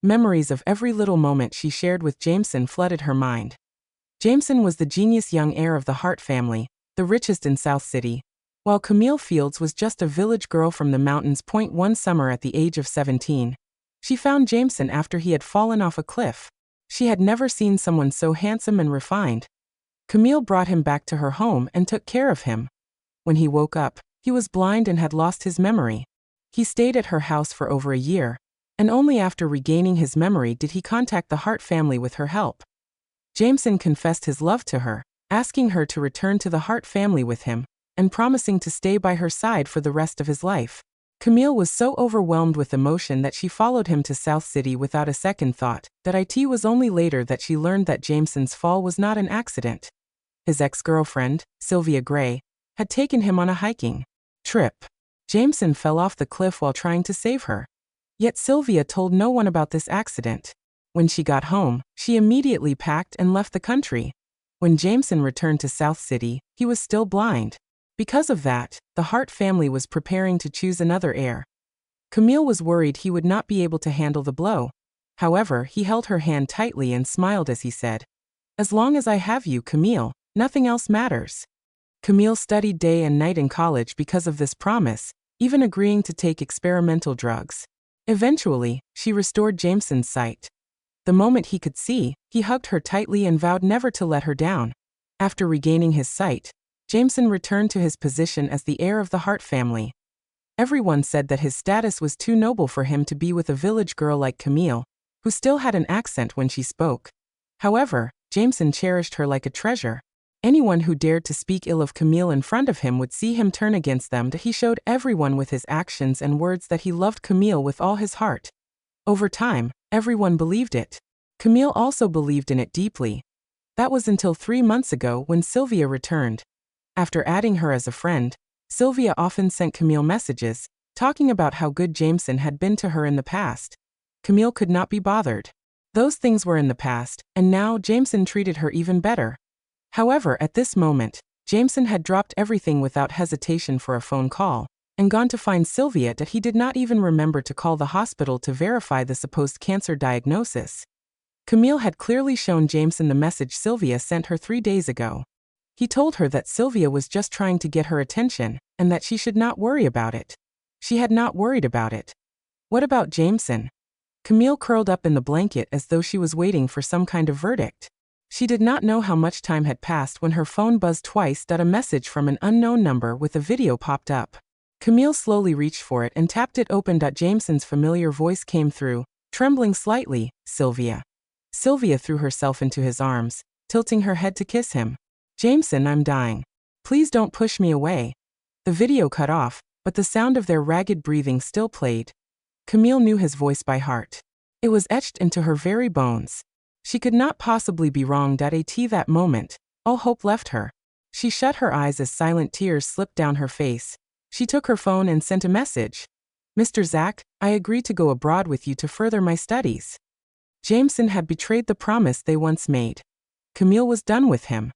Memories of every little moment she shared with Jameson flooded her mind. Jameson was the genius young heir of the Hart family, the richest in South City, while Camille Fields was just a village girl from the mountains. One summer at the age of 17, she found Jameson after he had fallen off a cliff. She had never seen someone so handsome and refined. Camille brought him back to her home and took care of him. When he woke up, he was blind and had lost his memory. He stayed at her house for over a year, and only after regaining his memory did he contact the Hart family with her help. Jameson confessed his love to her, asking her to return to the Hart family with him, and promising to stay by her side for the rest of his life. Camille was so overwhelmed with emotion that she followed him to South City without a second thought. It was only later that she learned that Jameson's fall was not an accident. His ex-girlfriend, Sylvia Gray, had taken him on a hiking trip. Jameson fell off the cliff while trying to save her. Yet Sylvia told no one about this accident. When she got home, she immediately packed and left the country. When Jameson returned to South City, he was still blind. Because of that, the Hart family was preparing to choose another heir. Camille was worried he would not be able to handle the blow. However, he held her hand tightly and smiled as he said, "As long as I have you, Camille, nothing else matters." Camille studied day and night in college because of this promise, even agreeing to take experimental drugs. Eventually, she restored Jameson's sight. The moment he could see, he hugged her tightly and vowed never to let her down. After regaining his sight, Jameson returned to his position as the heir of the Hart family. Everyone said that his status was too noble for him to be with a village girl like Camille, who still had an accent when she spoke. However, Jameson cherished her like a treasure. Anyone who dared to speak ill of Camille in front of him would see him turn against them. He showed everyone with his actions and words that he loved Camille with all his heart. Over time, everyone believed it. Camille also believed in it deeply. That was until 3 months ago when Sylvia returned. After adding her as a friend, Sylvia often sent Camille messages, talking about how good Jameson had been to her in the past. Camille could not be bothered. Those things were in the past, and now Jameson treated her even better. However, at this moment, Jameson had dropped everything without hesitation for a phone call, and gone to find Sylvia. That he did not even remember to call the hospital to verify the supposed cancer diagnosis. Camille had clearly shown Jameson the message Sylvia sent her 3 days ago. He told her that Sylvia was just trying to get her attention, and that she should not worry about it. She had not worried about it. What about Jameson? Camille curled up in the blanket as though she was waiting for some kind of verdict. She did not know how much time had passed when her phone buzzed twice. A message from an unknown number with a video popped up. Camille slowly reached for it and tapped it open. Jameson's familiar voice came through, trembling slightly, "Sylvia." Sylvia threw herself into his arms, tilting her head to kiss him. "Jameson, I'm dying. Please don't push me away." The video cut off, but the sound of their ragged breathing still played. Camille knew his voice by heart. It was etched into her very bones. She could not possibly be wrong. At that moment, all hope left her. She shut her eyes as silent tears slipped down her face. She took her phone and sent a message. "Mr. Zach, I agree to go abroad with you to further my studies." Jameson had betrayed the promise they once made. Camille was done with him.